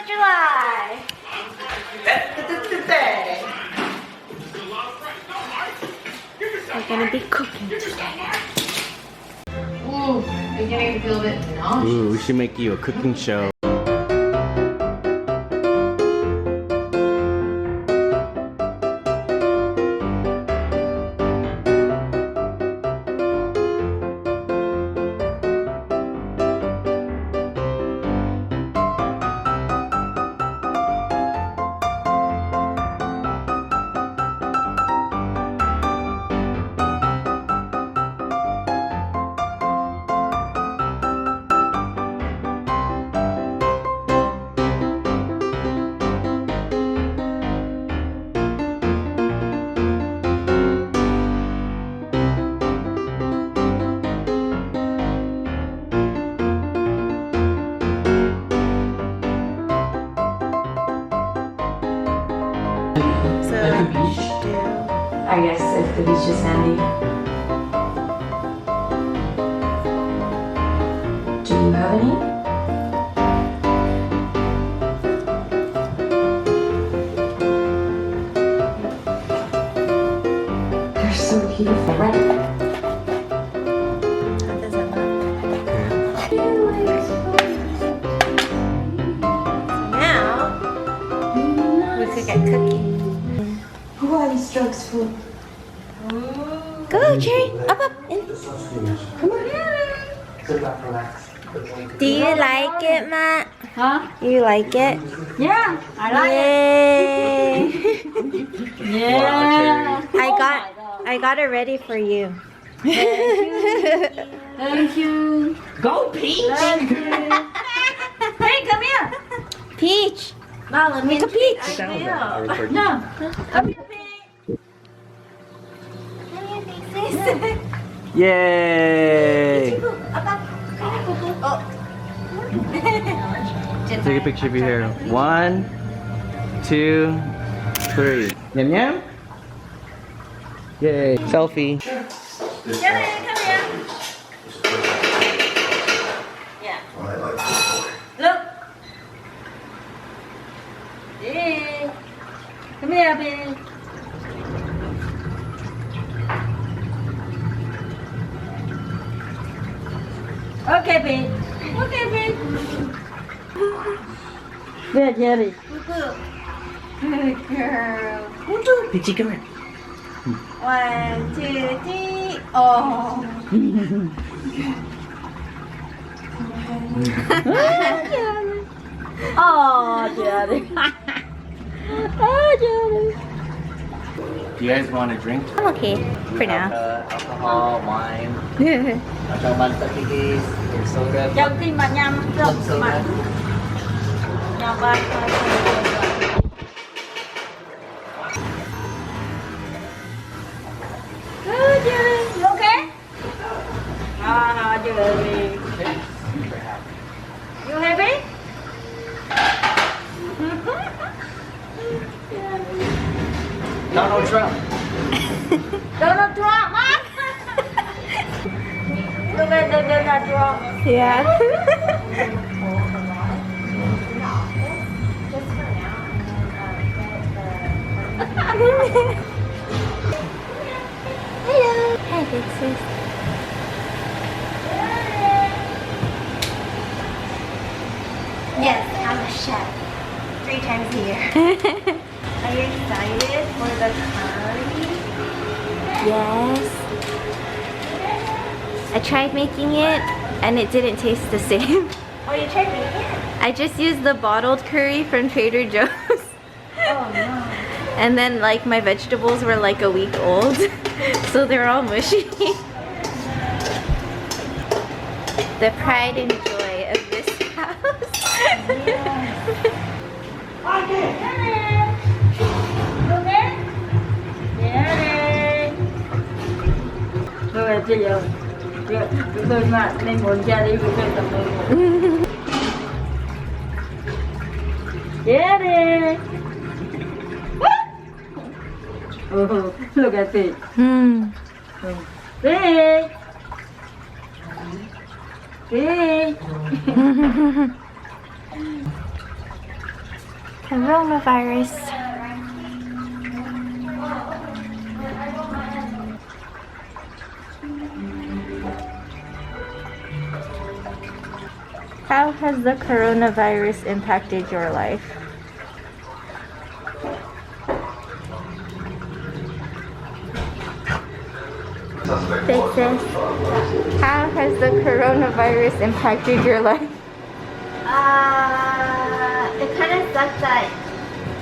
July. We're gonna be cooking today. Ooh, I'm getting to feel a bit nauseous. Ooh, we should make you a cooking show. I guess if the beach is sandy. Do you have any? They're so beautiful. How does it look? Now we could get cooking. Who are these drugs for? Go, Jerry. Up, in. Come on. Do you like it, Matt? Huh? You like it? Yeah, I like Yay! it. Yeah. I got it ready for you. Thank you. Go, Peach. Thank you. Hey, come here. Peach. Mom, Make a peach. No. Come here, Peach. Yay! Oh. Take a picture of your hair. 1, 2, 3. Yum yum. Yay! Selfie. Come here. Yeah. Look. Hey. Come here, baby. Okay, babe. Okay, babe. Good, Jerry. Good girl. Peachy, come here. 1, 2, 3. Oh. Oh, Jerry. Oh, Jerry. Do you guys want a drink? I'm okay for now. Alcohol, wine, atau mantakikis, soda. Trong khi mà nhâm rộng mà nhâm ba Jerry, you okay? No, Jerry. You happy? Donald Trump. Donald Trump, Mom. Look at the Donald Trump. Yeah. Hello. Hi, big sis. Yes, I'm a chef. 3 times a year. Are you excited for the curry? Yes. I tried making it and it didn't taste the same. Oh, you tried making it? I just used the bottled curry from Trader Joe's. Oh no. And then like my vegetables were like a week old. So they're all mushy. The pride and joy of this house. Bây giờ chúng tôi mà nên muốn ra đi với tôi tầm mình. Jerry. Oh, look at it. Hey. Hey. Coronavirus. How has the coronavirus impacted your life? Faces. How has the coronavirus impacted your life? It kind of sucks that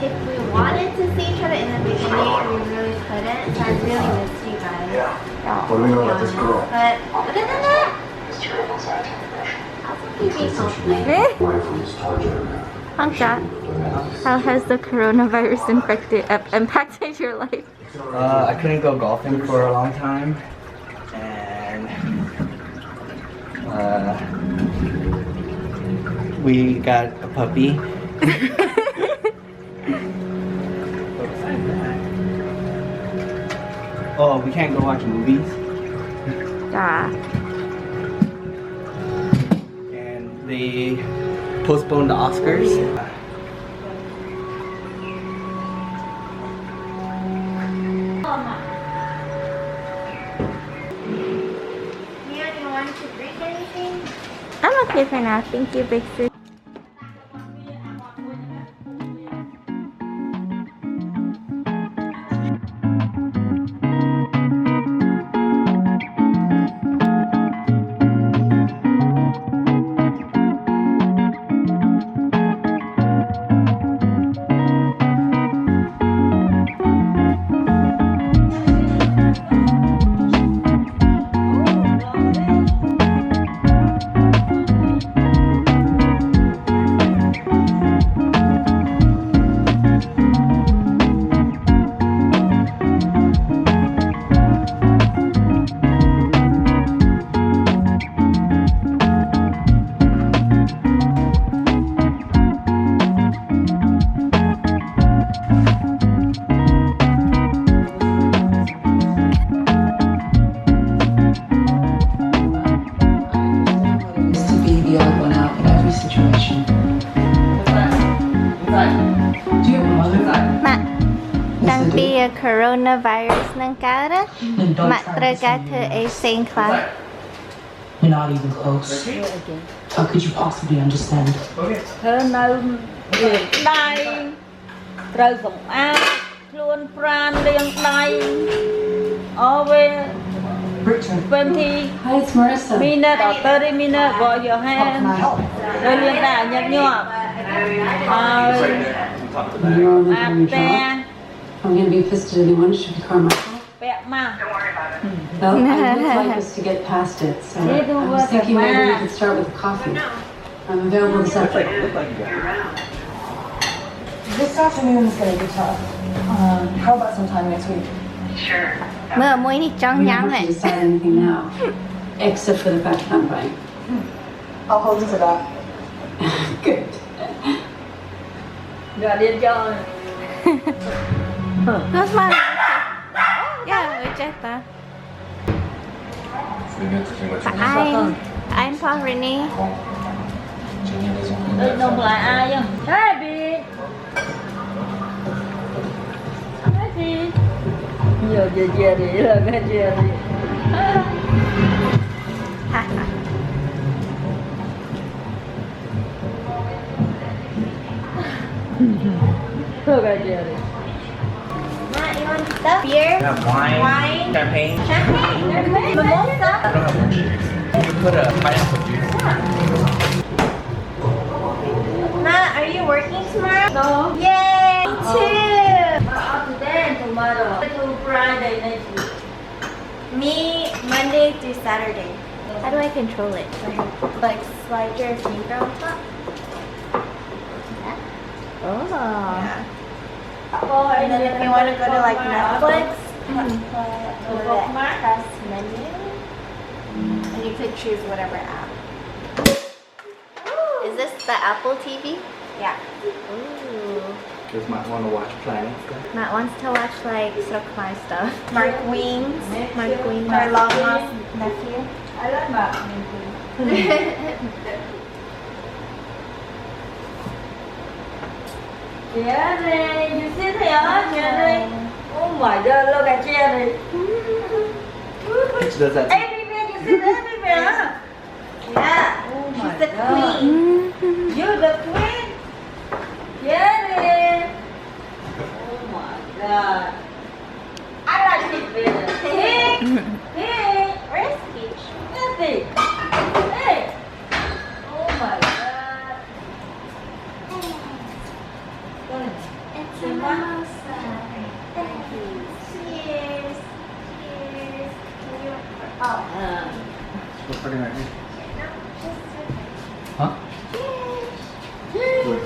if we wanted to see each other in the beginning, we really couldn't. So I really missed you guys. Oh. To be honest. But other than that, I'll keep being healthy. How has the coronavirus impacted your life? I couldn't go golfing for a long time, and we got a puppy. Oh, we can't go watch movies. Yeah. And they postponed the Oscars. Mia, do you want to drink anything? I'm okay for now. Thank you, Big Sis. Coronavirus ng cara, mak tergata a same class. You're not even close. How could you possibly understand? ធ្វើនៅលាងដៃត្រូវសម្អាតខ្លួនប្រាណលាងដៃ always Richard. 20 Hi, it's Marissa. minutes or 30 minutes wash your hand ហើយលាងដៃញឹកញាប់ហើយ You're only អាប់ doing your តែ job. I'm gonna be pissed at anyone who should be car myself. ពាក់ម៉ាស់ Well, I would like us to get past it, so I was thinking maybe we could start with a coffee. I'm available this afternoon. This afternoon is going to be tough. How about sometime next week? មើលមួយនេះចង់ We ញ៉ាំ don't ហ៎ have to decide anything now, except for the fact that I'm buying. I'll hold you to that. Good. យករៀនចោល That's fine. Yeah, we checked that. I'm Pauline. ដូចនំផ្លែអាយហ្នឹងហើយប៊ីហើយប៊ីយកជាជារីលើកជារី Look at Jerry. Matt, you want stuff? Beer? have wine, Wine? champagne. Champagne? Mimosa? I don't have one. Can you put a pineapple juice? Matt, are you working tomorrow? No. Yay! Me too! Today and tomorrow. To Friday next week. Me, Monday through Saturday. How do I control it? Like, slide your finger on top. Oh. Yeah. And then if you want to go to like Netflix, press menu, and you could choose whatever app. Is this the Apple TV? Yeah. Ooh. Just might want to watch Planet. Matt wants to watch like Sokmai stuff. Mark Wings. Mark Wings. My long lost nephew. I like that. Cherry, you sit here, Cherry. Oh my God, look at Cherry. She does that too. Everywhere, you sit everywhere. Yeah. Oh She's my the God. queen. You're the queen. Cherry. Oh my God. I like it better. Hey, hey, Where's Peach? Kathy. Hey. Oh my God. It's a mimosa. Thank you. Cheers. Cheers. Can you oh. What's for dinner? No, just Huh? cheers.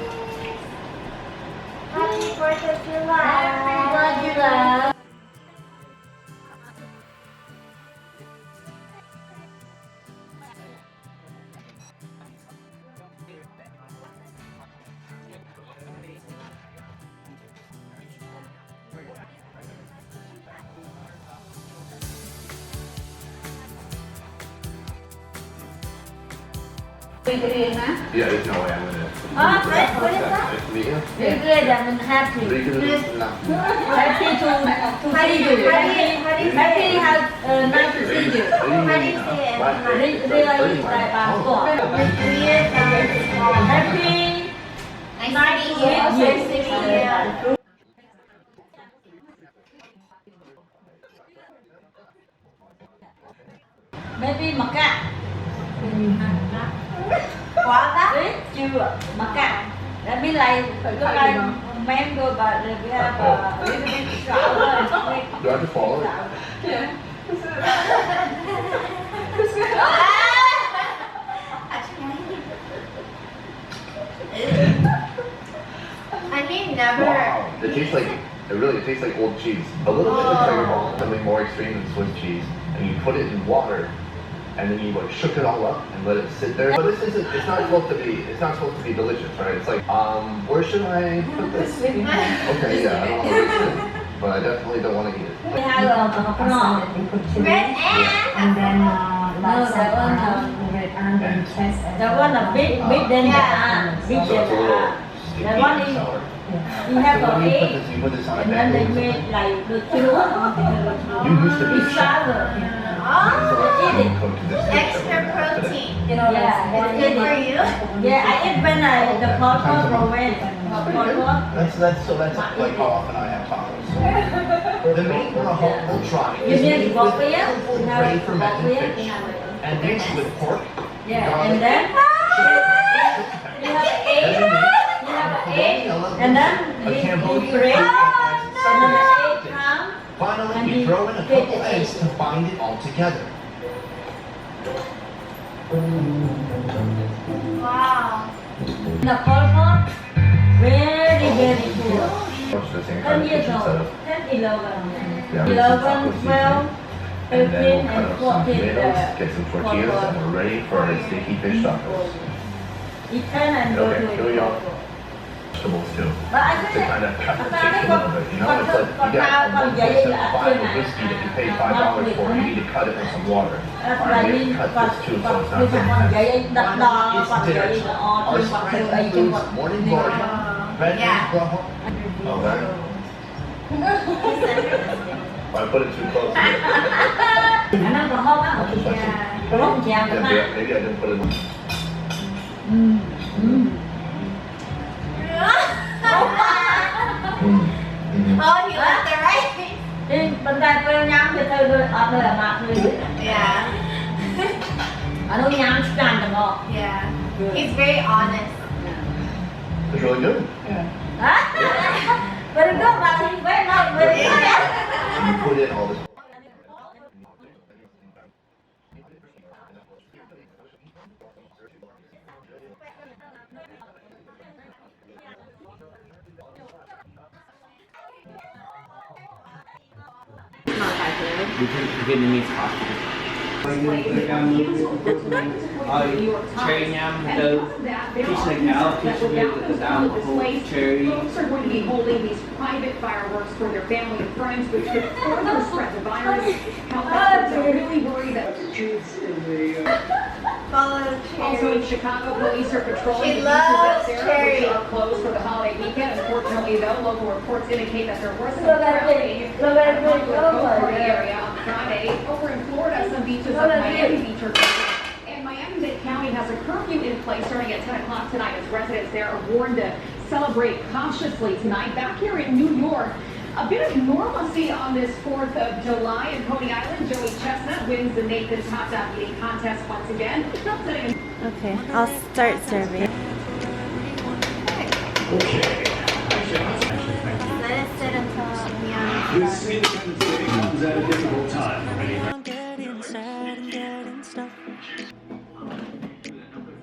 Happy 4th of July. Happy 4th of July. Yeah, there's no way I'm gonna. What is that? Nice to meet you. Very good and happy. Happy to Happy to see you. Happy have nice to see you. How do you say it? Really like happy. Nice to meet you. Nice to meet you. Maybe macaque. Guava? Đấy, chưa macaque. That means like look like mango but we have a little bit sour. Do I have to follow it? I mean, never. Wow. It tastes like, it tastes like old cheese. A little bit looks like something more extreme than Swiss cheese. And you put it in water, and then you like shook it all up and let it sit there. But this isn't, it's not supposed to be delicious, right? It's like, where should I put this? Okay, yeah, I don't want to waste it. But I definitely don't want to eat it. We have a prawn. Red And then No, that one a big than the ant. Big So than it's a the little ant. sticky That one and is sour. you have So a when you egg put this on a and then they bag, made like the churro. you used to be It's sour. Oh, Eat it. cooked this dish extra that we have today. protein. Yeah, It's good for you. Yeah, I eat when the popcorn roll. Popcorn. That's like how often I have tacos. The meat we'll try You is need made with guacamole? full You gray have fermented guacamole? fish and mixed with pork, Yeah, garlic, and then you have egg. You have an egg, and then a you Cambodian break, fruit, and then the egg come. finally And you you throw in a bake couple the eggs egg. to bind it all together. Wow. The popcorn, very cool. Most of the same 10 kind of years fish instead old, of 10, 11. Yeah, 11, 12, and 13, then we'll cut and up some 14. tomatoes, get some tortillas, and we're ready for our sticky fish tacos. Eat 10 and go Okay, to here we it. go. Vegetables too. But I To think kind of cut the I fish a little bit, you know, it's like you got a 1.75 whiskey that you pay $5 for, you need to cut it with some water. Alright, we have to cut this too, so it's not so intense. đặt đo It's còn dinner vậy là o Our trên mặt spread ấy trên includes mặt morning glory, red Yeah. beans, okay? I put it too close. khả năng còn không á còn không chèo được ha Maybe I didn't put it. Oh, he left it right. đi bên tay quên nhắm cho tôi ở đây là mặt thôi Yeah. ở đâu nhắm càng được ngon Yeah. He's very honest. It's really good. very good but he's very not very good You put in all this. Vietnamese costume. Cherry yam, the piece of cow, piece of it with alcohol, cherry. Folks are going to be holding these private fireworks for their family and friends, which could further spread the virus. Health experts are really worried that. Follow Also in cherry. Chicago, police are patrolling She the beaches loves at Sarah, cherry. which are closed for the holiday weekend. Unfortunately, County, though, local reports indicate that there was some crowding in the Gulf area on Friday. Over in Florida, some beaches of Miami Beach are closed. And Miami-Dade County has a curfew in place starting at 10 o'clock tonight as residents there are warned to celebrate cautiously tonight. Back here in New York, a bit of normalcy on this 4th of July in Coney Island. Joey Chestnut wins the Nathan's Hot Dog Eating Contest once again. Okay, I'll start serving. Let it sit until beyond. This Independence Day comes at a difficult time.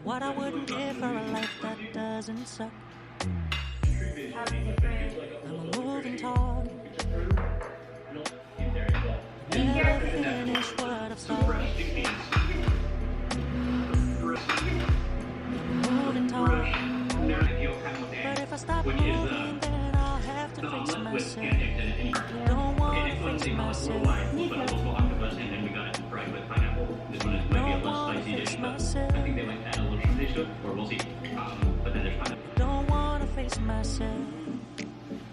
What I wouldn't give for a life that doesn't suck. I'm a moving target. Never finish what I've started. Moving target. But if I stop moving, then I'll have to face myself. Don't want to face myself. Don't want to face myself. Don't want to face myself.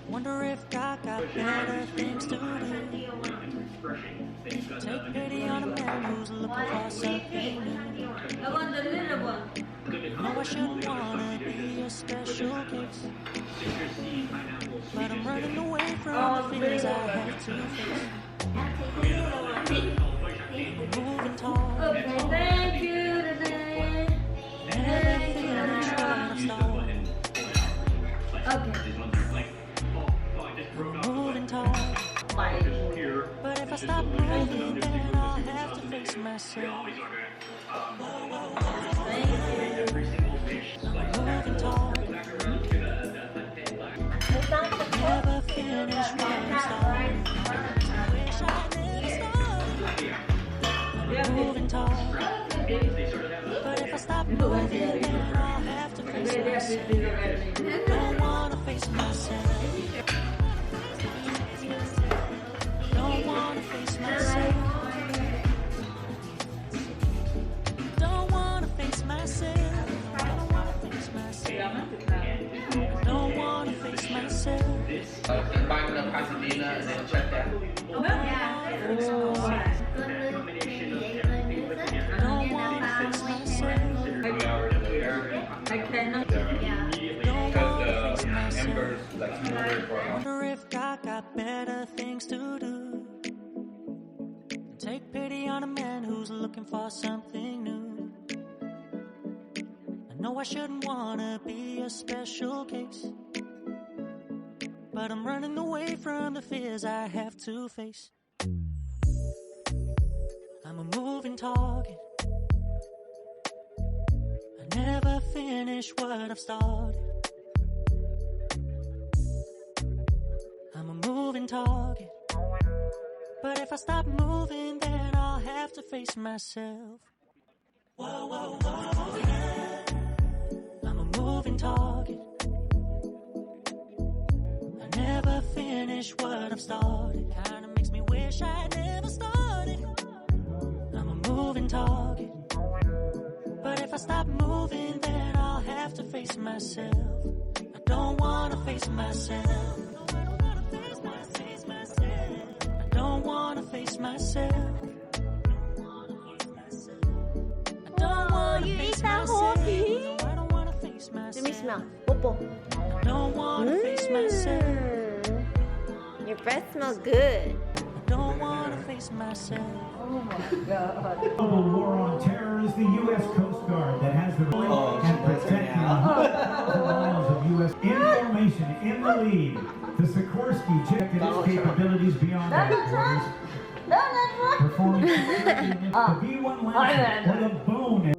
Wonder if God got better things to do. Take pity on a man who's looking for something new. No, I shouldn't wanna be a special case, but I'm running away from the fears I have to face. Moving tall. Okay, thank you today. Moving tall. But if I stop moving, then I'll have to face myself. Moving tall. Never finish what I started. Wish I never started. Moving tall. But if I stop moving, then I'll have to face myself. Don't wanna face myself. Don't wanna face myself. Don't wanna face myself. I don't wanna face myself. Don't wanna face myself. Back to Pasadena and then check that. Don't wanna face myself. I cannot. Don't wanna face myself. Wonder if God got better things to do. Take pity on a man who's looking for something new. I know I shouldn't wanna be a special case, but I'm running away from the fears I have to face. I'm a moving target. I never finish what I've started. I'm a moving target. But if I stop moving, then I'll have to face myself. Whoa, whoa, whoa, yeah. I'm a moving target. I never finish what I've started. Kinda makes me wish I never started. I'm a moving target. But if I stop moving, then I'll have to face myself. I don't wanna face myself. I don't wanna face myself. I don't wanna face myself. I don't wanna face myself. Let me smell. Popo. I don't wanna face myself. Your breath smells good. I don't wanna face myself. Oh my God. Global war on terror is the U.S. Coast Guard that has the right and protecting 100,000 miles of U.S. information in the lead. The Sikorsky checked its capabilities beyond our borders, performing the B-1 launch with a bone.